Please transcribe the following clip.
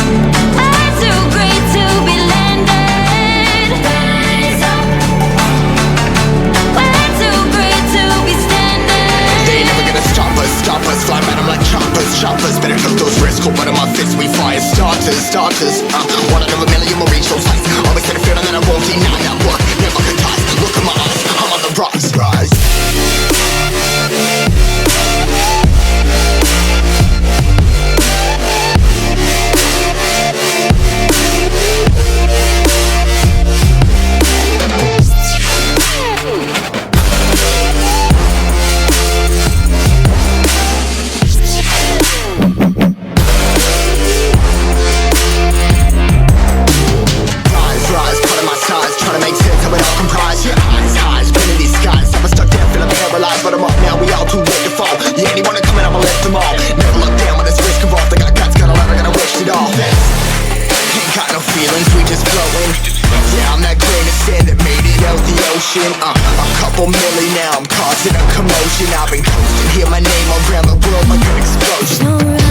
I'm too great to be landed. Rise up. We're too great to be standing. They ain't never gonna stop us, fly at 'em like choppers. Better cook those risks, cold blood on my fists, we fire starters. One out of a million will reach those heights. Always had a feeling that I won't deny that work, never could toss. Look at my eyes, I'm on the rocks, rise. But I'm up now, we all too late to fall. Yeah, anyone coming up, I'll lift them all. Never look down when this risk involved. I got guts, got a lot, I gotta wish it all. Ain't got no feelings, we just floating. Yeah, I'm that grain of sand that made it out the ocean. A couple million now, I'm causing a commotion. I've been coasting, hear my name around the world like an explosion.